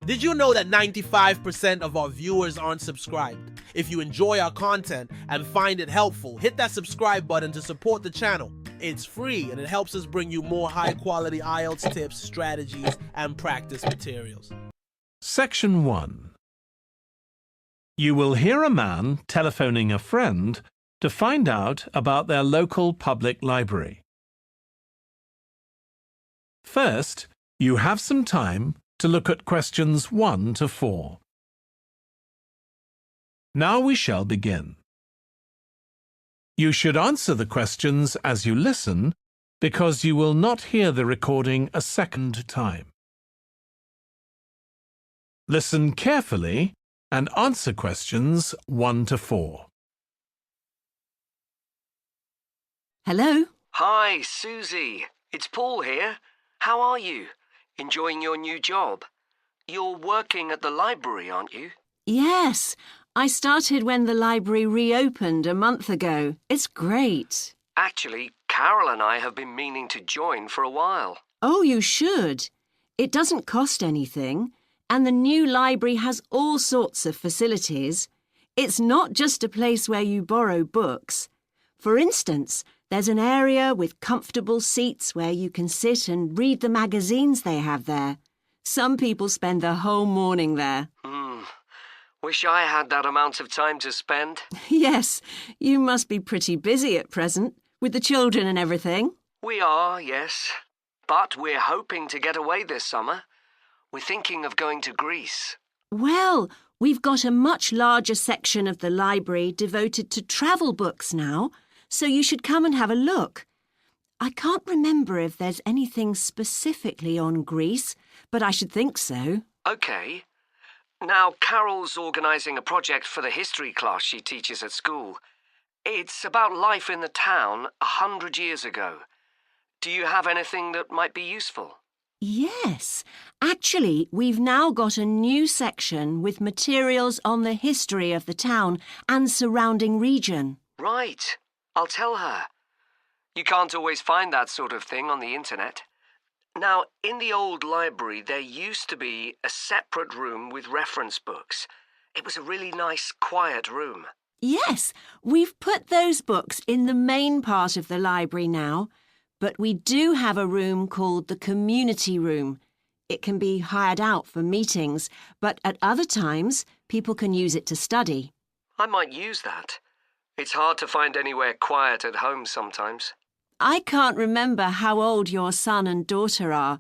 Did you know that 95% of our viewers aren't subscribed? If you enjoy our content and find it helpful, hit that subscribe button to support the channel. It's free and it helps us bring you more high-quality IELTS tips, strategies, and practice materials. Section 1. You will hear a man telephoning a friend to find out about their local public library. First, you have some time to look at questions 1 to 4. Now we shall begin. You should answer the questions as you listen because you will not hear the recording a second time. Listen carefully and answer questions 1 to 4. Hello? Hi, Susie. It's Paul here. How are you? Enjoying your new job? You're working at the library, aren't you? Yes, I started when the library reopened a month ago. It's great. Actually, Carol and I have been meaning to join for a while. Oh, you should. It doesn't cost anything, and the new library has all sorts of facilities. It's not just a place where you borrow books. For instance, there's an area with comfortable seats where you can sit and read the magazines they have there. Some people spend the whole morning there. Wish I had that amount of time to spend. Yes, you must be pretty busy at present, with the children and everything. We are, yes. But we're hoping to get away this summer. We're thinking of going to Greece. Well, we've got a much larger section of the library devoted to travel books now, so you should come and have a look. I can't remember if there's anything specifically on Greece, but I should think so. OK. Now, Carol's organising a project for the history class she teaches at school. It's about life in the town 100 years ago. Do you have anything that might be useful? Yes. Actually, we've now got a new section with materials on the history of the town and surrounding region. Right. I'll tell her. You can't always find that sort of thing on the internet. Now, in the old library, there used to be a separate room with reference books. It was a really nice, quiet room. Yes, we've put those books in the main part of the library now, but we do have a room called the community room. It can be hired out for meetings, but at other times, people can use it to study. I might use that. It's hard to find anywhere quiet at home sometimes. I can't remember how old your son and daughter are.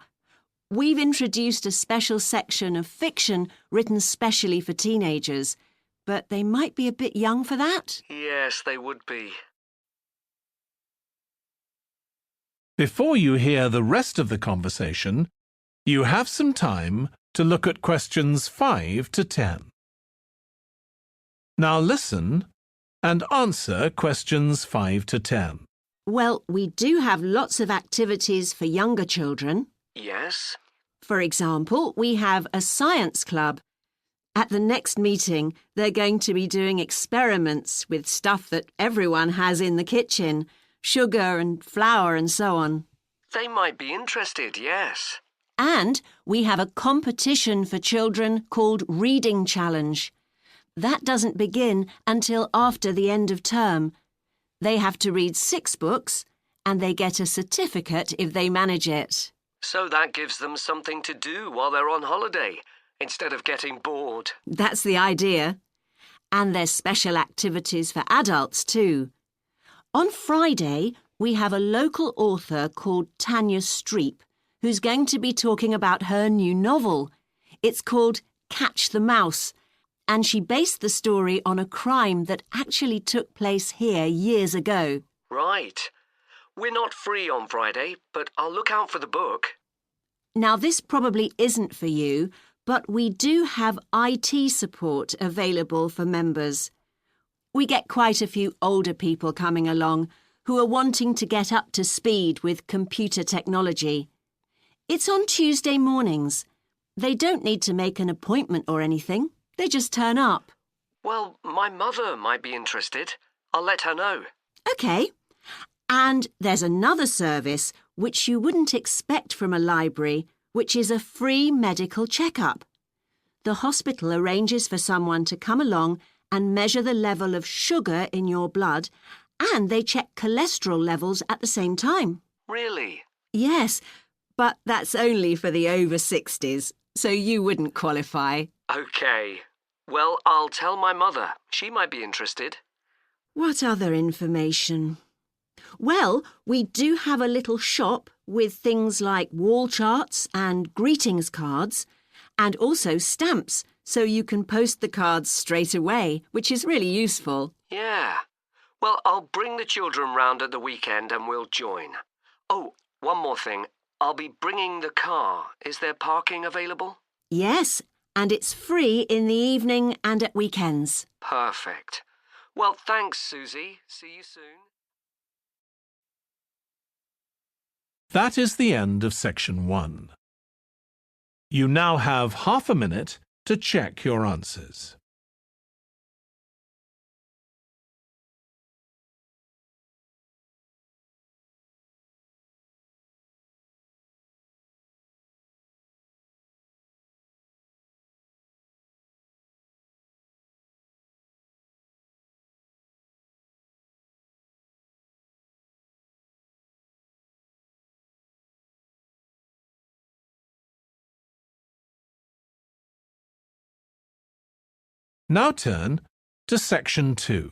We've introduced a special section of fiction written specially for teenagers, but they might be a bit young for that. Yes, they would be. Before you hear the rest of the conversation, you have some time to look at questions 5 to 10. Now listen and answer questions 5 to 10. Well, we do have lots of activities for younger children. Yes? For example, we have a science club. At the next meeting, they're going to be doing experiments with stuff that everyone has in the kitchen, sugar and flour and so on. They might be interested, yes. And we have a competition for children called Reading Challenge. That doesn't begin until after the end of term. They have to read 6 books and they get a certificate if they manage it. So that gives them something to do while they're on holiday, instead of getting bored. That's the idea. And there's special activities for adults too. On Friday, we have a local author called Tanya Streep who's going to be talking about her new novel. It's called Catch the Mouse, and she based the story on a crime that actually took place here years ago. Right. We're not free on Friday, but I'll look out for the book. Now, this probably isn't for you, but we do have IT support available for members. We get quite a few older people coming along who are wanting to get up to speed with computer technology. It's on Tuesday mornings. They don't need to make an appointment or anything. They just turn up. Well, my mother might be interested. I'll let her know. OK. And there's another service which you wouldn't expect from a library, which is a free medical checkup. the hospital arranges for someone to come along and measure the level of sugar in your blood, and they check cholesterol levels at the same time. Really? Yes, but that's only for the over 60s, so you wouldn't qualify. OK. Well, I'll tell my mother. She might be interested. What other information? Well, we do have a little shop with things like wall charts and greetings cards, and also stamps, so you can post the cards straight away, which is really useful. Yeah. Well, I'll bring the children round at the weekend and we'll join. Oh, one more thing. I'll be bringing the car. Is there parking available? Yes, and it's free in the evening and at weekends. Perfect. Well, thanks, Susie. See you soon. That is the end of section 1. You now have half a minute to check your answers. Now turn to section 2.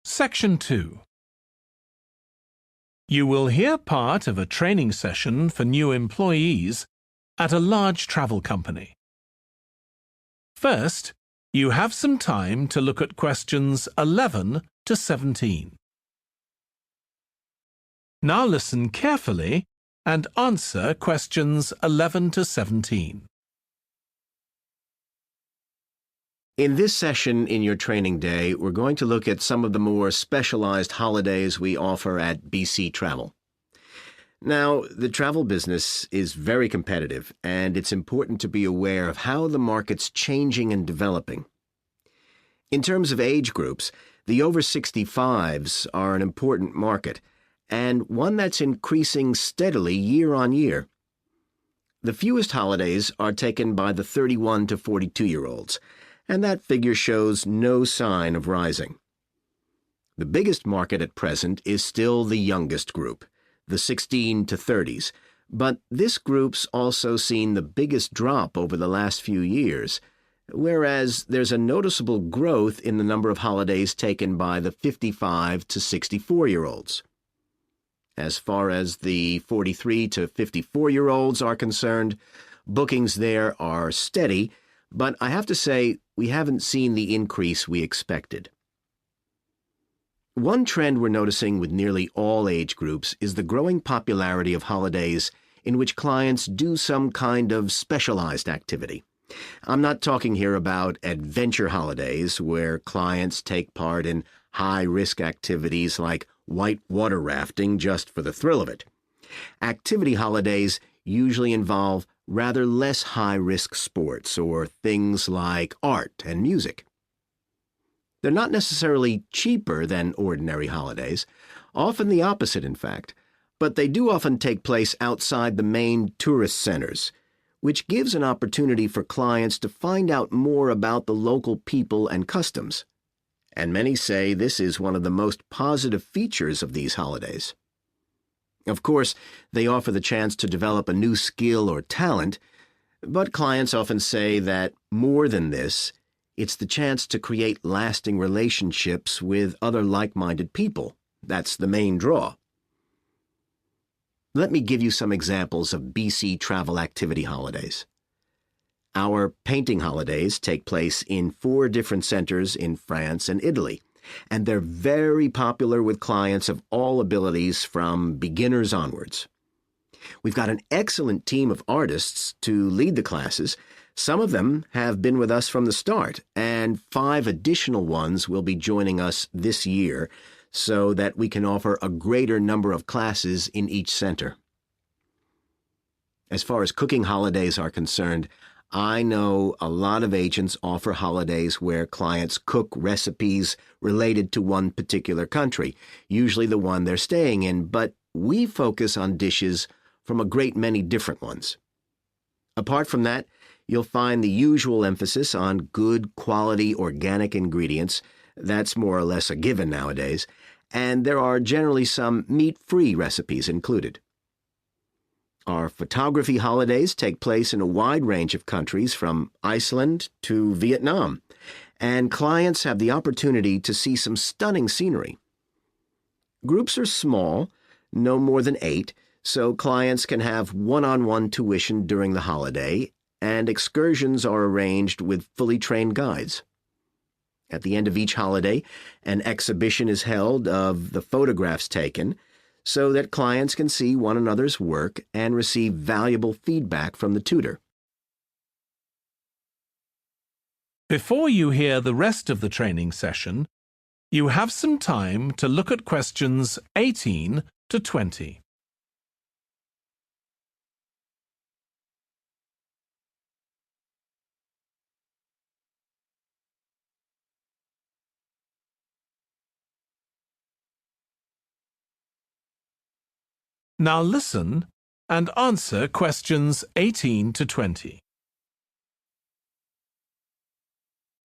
Section 2. You will hear part of a training session for new employees at a large travel company. First, you have some time to look at questions 11 to 17. Now listen carefully and answer questions 11 to 17. In this session in your training day, we're going to look at some of the more specialized holidays we offer at BC Travel. Now, the travel business is very competitive, and it's important to be aware of how the market's changing and developing. In terms of age groups, the over 65s are an important market, and one that's increasing steadily year on year. The fewest holidays are taken by the 31 to 42-year-olds, and that figure shows no sign of rising. The biggest market at present is still the youngest group, the 16 to 30s, but this group's also seen the biggest drop over the last few years, whereas there's a noticeable growth in the number of holidays taken by the 55 to 64-year-olds. As far as the 43 to 54-year-olds are concerned, bookings there are steady, but I have to say we haven't seen the increase we expected. One trend we're noticing with nearly all age groups is the growing popularity of holidays in which clients do some kind of specialized activity. I'm not talking here about adventure holidays where clients take part in high-risk activities like white water rafting just for the thrill of it. Activity holidays usually involve rather less high-risk sports or things like art and music. They're not necessarily cheaper than ordinary holidays, often the opposite in fact, but they do often take place outside the main tourist centers, which gives an opportunity for clients to find out more about the local people and customs. And many say this is one of the most positive features of these holidays. Of course, they offer the chance to develop a new skill or talent, but clients often say that more than this, it's the chance to create lasting relationships with other like-minded people. That's the main draw. Let me give you some examples of BC travel activity holidays. Our painting holidays take place in 4 different centers in France and Italy, and they're very popular with clients of all abilities from beginners onwards. We've got an excellent team of artists to lead the classes. Some of them have been with us from the start, and 5 additional ones will be joining us this year so that we can offer a greater number of classes in each center. As far as cooking holidays are concerned, I know a lot of agents offer holidays where clients cook recipes related to one particular country, usually the one they're staying in, but we focus on dishes from a great many different ones. Apart from that, you'll find the usual emphasis on good quality organic ingredients. That's more or less a given nowadays, and there are generally some meat-free recipes included. Our photography holidays take place in a wide range of countries from Iceland to Vietnam, and clients have the opportunity to see some stunning scenery. Groups are small, no more than 8, so clients can have one-on-one tuition during the holiday, and excursions are arranged with fully trained guides. At the end of each holiday, an exhibition is held of the photographs taken so that clients can see one another's work and receive valuable feedback from the tutor. Before you hear the rest of the training session, you have some time to look at questions 18 to 20. Now listen and answer questions 18 to 20.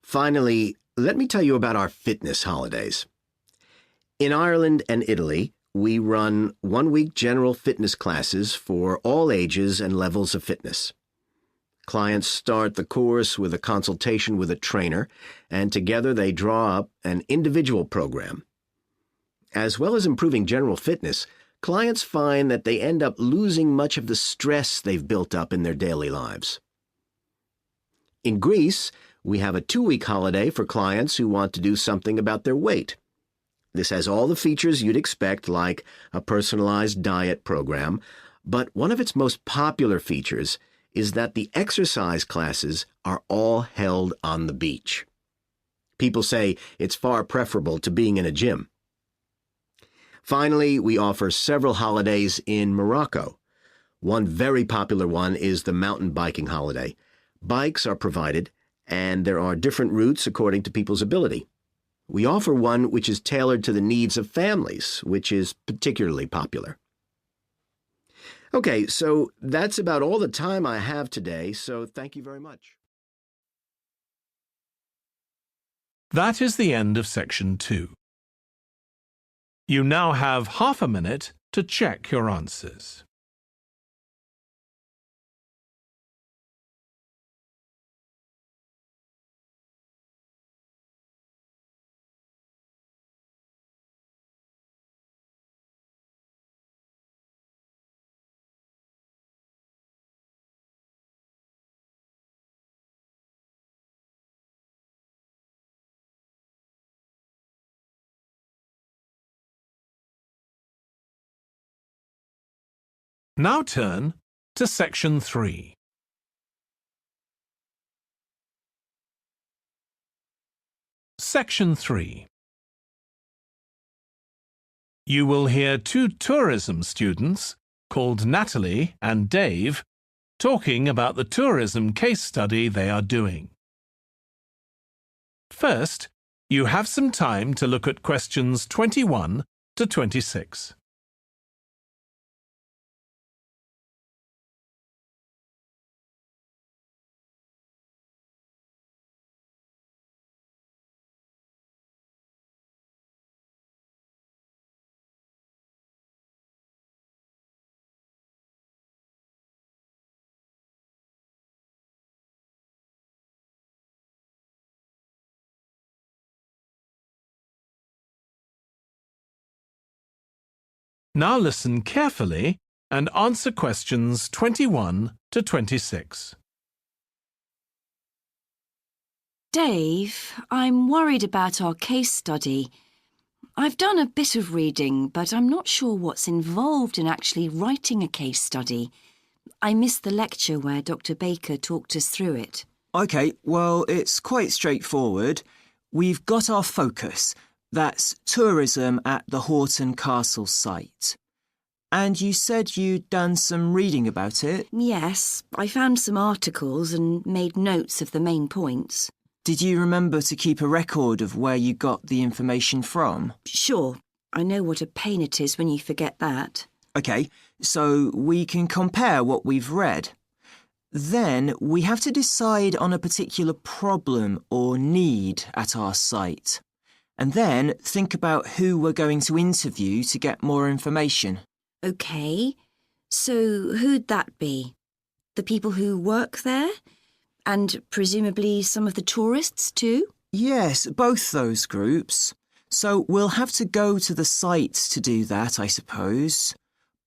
Finally, let me tell you about our fitness holidays. In Ireland and Italy, we run one-week general fitness classes for all ages and levels of fitness. Clients start the course with a consultation with a trainer, and together they draw up an individual program. As well as improving general fitness, clients find that they end up losing much of the stress they've built up in their daily lives. In Greece, we have a 2-week holiday for clients who want to do something about their weight. This has all the features you'd expect, like a personalized diet program, but one of its most popular features is that the exercise classes are all held on the beach. People say it's far preferable to being in a gym. Finally, we offer several holidays in Morocco. One very popular one is the mountain biking holiday. Bikes are provided, and there are different routes according to people's ability. We offer one which is tailored to the needs of families, which is particularly popular. Okay, so that's about all the time I have today, so thank you very much. That is the end of section 2. You now have half a minute to check your answers. Now turn to section 3. Section 3. You will hear 2 tourism students, called Natalie and Dave, talking about the tourism case study they are doing. First, you have some time to look at questions 21 to 26. Now listen carefully and answer questions 21 to 26. Dave, I'm worried about our case study. I've done a bit of reading, but I'm not sure what's involved in actually writing a case study. I missed the lecture where Dr. Baker talked us through it. OK, well, it's quite straightforward. We've got our focus. That's tourism at the Horton Castle site. And you said you'd done some reading about it? Yes, I found some articles and made notes of the main points. Did you remember to keep a record of where you got the information from? Sure, I know what a pain it is when you forget that. OK, so we can compare what we've read. Then we have to decide on a particular problem or need at our site, and then think about who we're going to interview to get more information. OK, so who'd that be? The people who work there? And presumably some of the tourists too? Yes, both those groups. So we'll have to go to the site to do that, I suppose.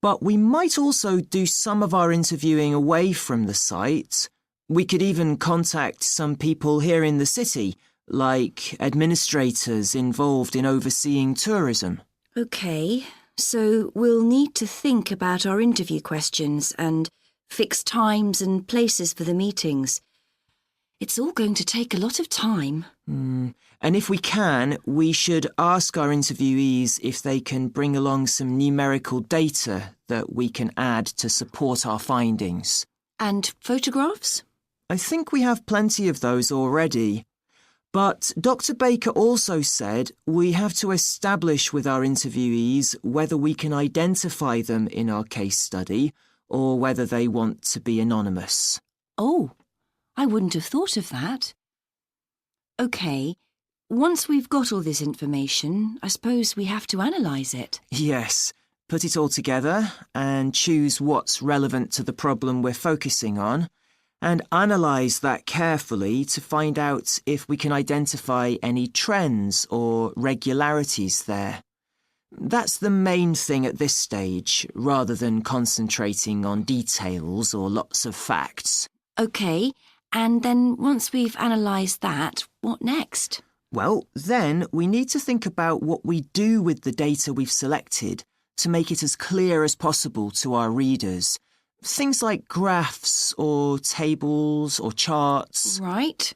But we might also do some of our interviewing away from the site. We could even contact some people here in the city, like administrators involved in overseeing tourism. OK, so we'll need to think about our interview questions and fix times and places for the meetings. It's all going to take a lot of time. And if we can, we should ask our interviewees if they can bring along some numerical data that we can add to support our findings. And photographs? I think we have plenty of those already. But Dr. Baker also said we have to establish with our interviewees whether we can identify them in our case study or whether they want to be anonymous. Oh, I wouldn't have thought of that. OK, once we've got all this information, I suppose we have to analyse it. Yes, put it all together and choose what's relevant to the problem we're focusing on, and analyse that carefully to find out if we can identify any trends or regularities there. That's the main thing at this stage, rather than concentrating on details or lots of facts. OK, and then once we've analysed that, what next? Well, then we need to think about what we do with the data we've selected to make it as clear as possible to our readers. Things like graphs or tables or charts. Right.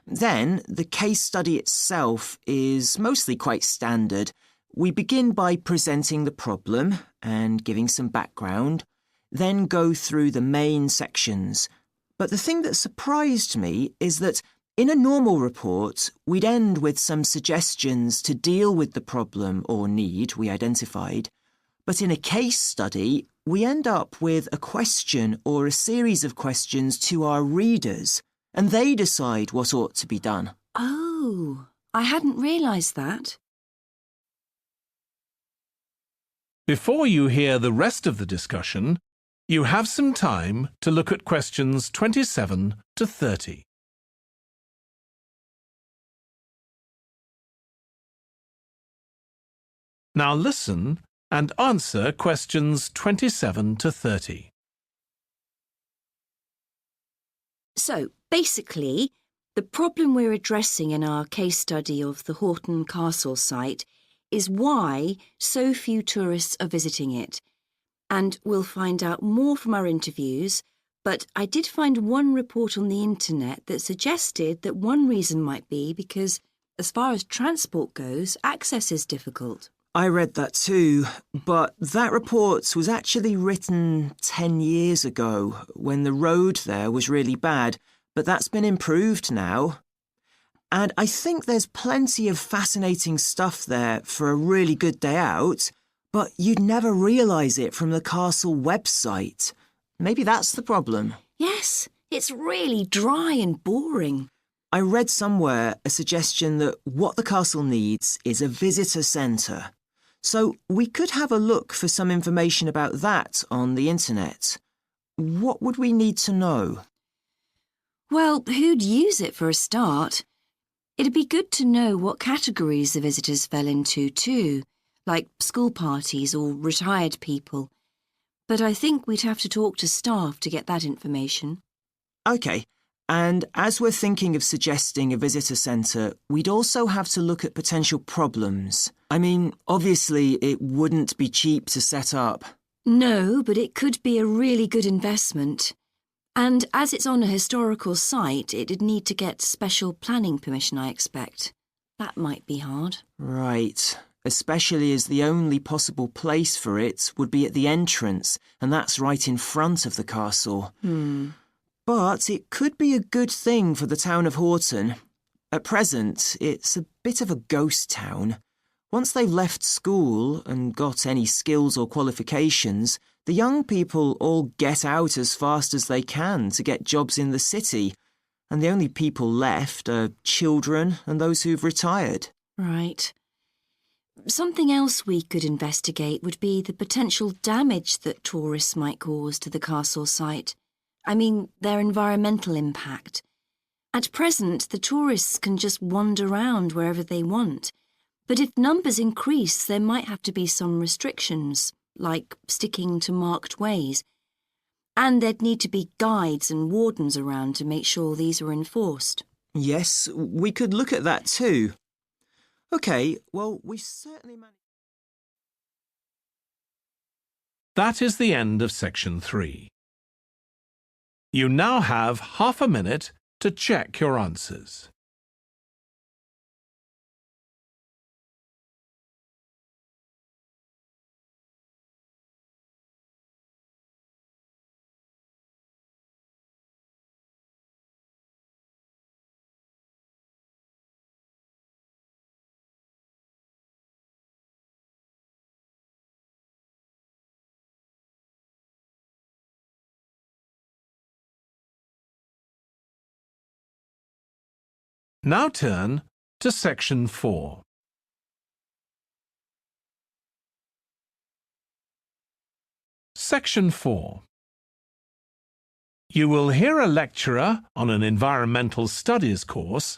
Then the case study itself is mostly quite standard. We begin by presenting the problem and giving some background, then go through the main sections. But the thing that surprised me is that in a normal report, we'd end with some suggestions to deal with the problem or need we identified. But in a case study, we end up with a question or a series of questions to our readers, and they decide what ought to be done. Oh, I hadn't realised that. Before you hear the rest of the discussion, you have some time to look at questions 27 to 30. Now listen and answer questions 27 to 30. So, basically, the problem we're addressing in our case study of the Horton Castle site is why so few tourists are visiting it. And we'll find out more from our interviews, but I did find one report on the internet that suggested that one reason might be because, as far as transport goes, access is difficult. I read that too, but that report was actually written 10 years ago when the road there was really bad, but that's been improved now. And I think there's plenty of fascinating stuff there for a really good day out, but you'd never realise it from the castle website. Maybe that's the problem. Yes, it's really dry and boring. I read somewhere a suggestion that what the castle needs is a visitor centre. So we could have a look for some information about that on the internet. What would we need to know? Well, who'd use it for a start? It'd be good to know what categories the visitors fell into too, like school parties or retired people. But I think we'd have to talk to staff to get that information. OK, and as we're thinking of suggesting a visitor centre, we'd also have to look at potential problems. I mean, obviously it wouldn't be cheap to set up. No, but it could be a really good investment. And as it's on a historical site, it'd need to get special planning permission, I expect. That might be hard. Right, especially as the only possible place for it would be at the entrance, and that's right in front of the castle. But it could be a good thing for the town of Horton. At present, it's a bit of a ghost town. Once they've left school and got any skills or qualifications, The young people all get out as fast as they can to get jobs in the city, and the only people left are children and those who've retired. Right. Something else we could investigate would be the potential damage that tourists might cause to the castle site. I mean, their environmental impact. At present, the tourists can just wander around wherever they want. But if numbers increase, there might have to be some restrictions, like sticking to marked ways. And there'd need to be guides and wardens around to make sure these are enforced. Yes, we could look at that too. OK, well, we certainly managed... That is the end of section 3. You now have half a minute to check your answers. Now turn to section 4. Section 4. You will hear a lecturer on an environmental studies course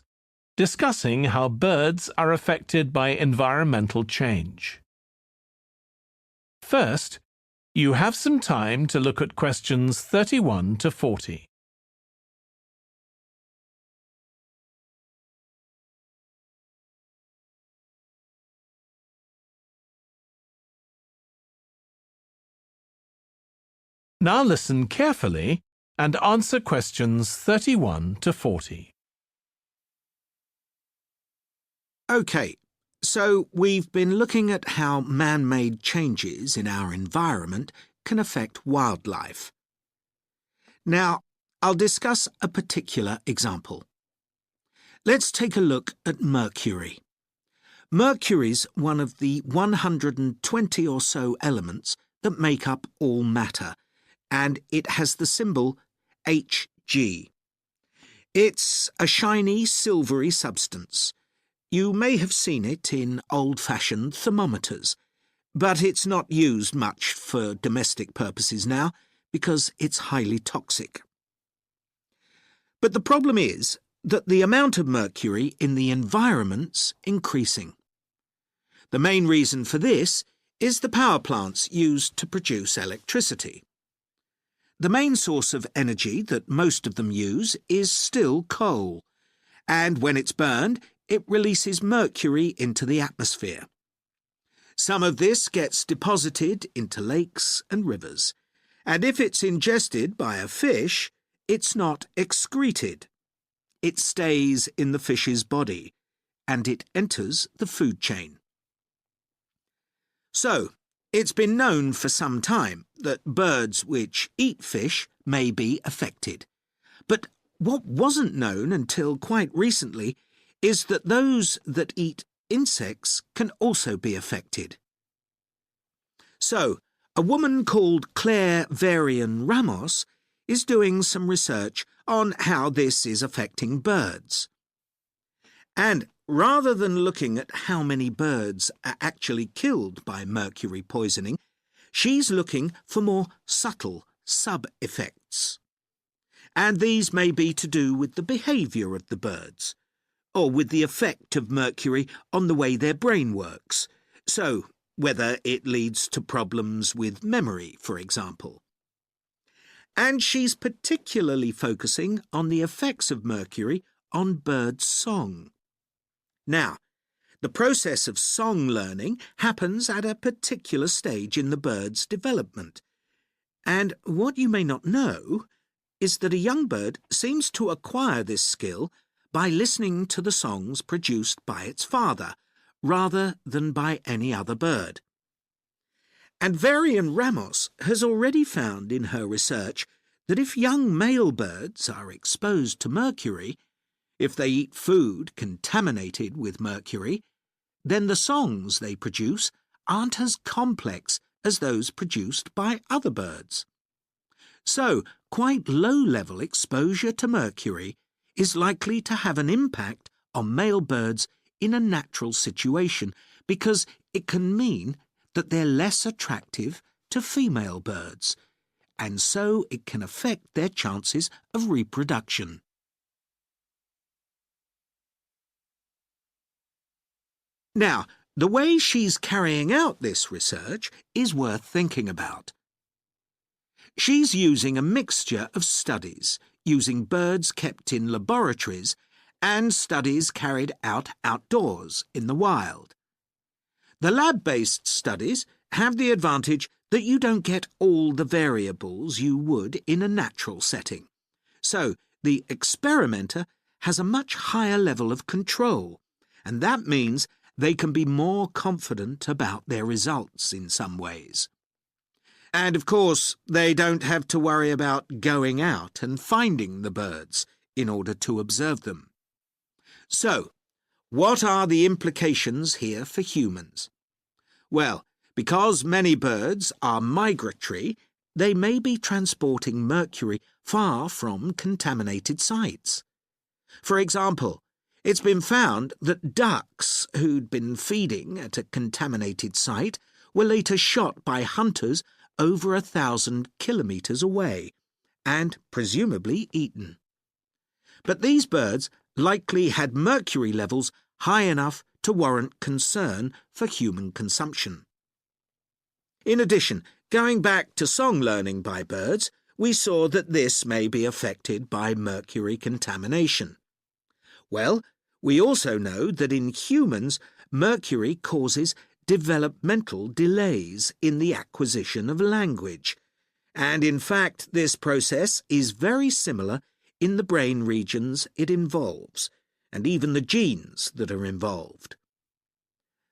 discussing how birds are affected by environmental change. First, you have some time to look at questions 31 to 40. Now listen carefully and answer questions 31 to 40. OK, so we've been looking at how man-made changes in our environment can affect wildlife. Now, I'll discuss a particular example. Let's take a look at mercury. Mercury's one of the 120 or so elements that make up all matter, and it has the symbol Hg. It's a shiny, silvery substance. You may have seen it in old-fashioned thermometers, but it's not used much for domestic purposes now because it's highly toxic. But the problem is that the amount of mercury in the environment's increasing. The main reason for this is the power plants used to produce electricity. The main source of energy that most of them use is still coal, and when it's burned, it releases mercury into the atmosphere. Some of this gets deposited into lakes and rivers, and if it's ingested by a fish, it's not excreted. It stays in the fish's body, and it enters the food chain. So, it's been known for some time that birds which eat fish may be affected. But what wasn't known until quite recently is that those that eat insects can also be affected. So, a woman called Claire Varian Ramos is doing some research on how this is affecting birds. And rather than looking at how many birds are actually killed by mercury poisoning, she's looking for more subtle sub-effects. And these may be to do with the behaviour of the birds, or with the effect of mercury on the way their brain works, so whether it leads to problems with memory, for example. And she's particularly focusing on the effects of mercury on bird song. Now, the process of song learning happens at a particular stage in the bird's development. And what you may not know is that a young bird seems to acquire this skill by listening to the songs produced by its father, rather than by any other bird. And Varian Ramos has already found in her research that if young male birds are exposed to mercury, if they eat food contaminated with mercury, then the songs they produce aren't as complex as those produced by other birds. So, quite low-level exposure to mercury is likely to have an impact on male birds in a natural situation because it can mean that they're less attractive to female birds, and so it can affect their chances of reproduction. Now, the way she's carrying out this research is worth thinking about. She's using a mixture of studies, using birds kept in laboratories and studies carried out outdoors in the wild. The lab-based studies have the advantage that you don't get all the variables you would in a natural setting. So, the experimenter has a much higher level of control, and that means they can be more confident about their results in some ways. And of course, they don't have to worry about going out and finding the birds in order to observe them. So, what are the implications here for humans? Well, because many birds are migratory, they may be transporting mercury far from contaminated sites. For example, it's been found that ducks who'd been feeding at a contaminated site were later shot by hunters over 1,000 kilometres away, and presumably eaten. But these birds likely had mercury levels high enough to warrant concern for human consumption. In addition, going back to song learning by birds, we saw that this may be affected by mercury contamination. Well, we also know that in humans, mercury causes developmental delays in the acquisition of language, and in fact this process is very similar in the brain regions it involves, and even the genes that are involved.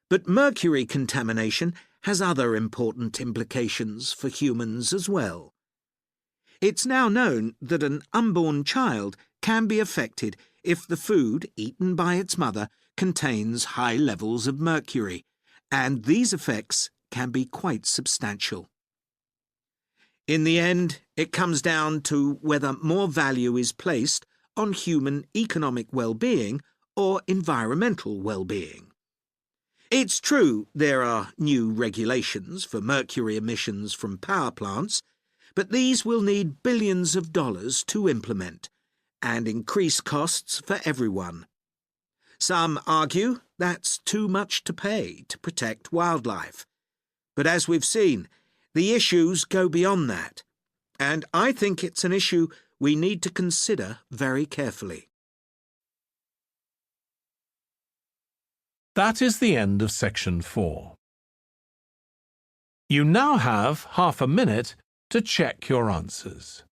But mercury contamination has other important implications for humans as well. It's now known that an unborn child can be affected if the food eaten by its mother contains high levels of mercury, and these effects can be quite substantial. In the end, it comes down to whether more value is placed on human economic well-being or environmental well-being. It's true there are new regulations for mercury emissions from power plants, but these will need billions of dollars to implement and increase costs for everyone. Some argue that's too much to pay to protect wildlife. But as we've seen, the issues go beyond that, and I think it's an issue we need to consider very carefully. That is the end of section 4. You now have half a minute to check your answers.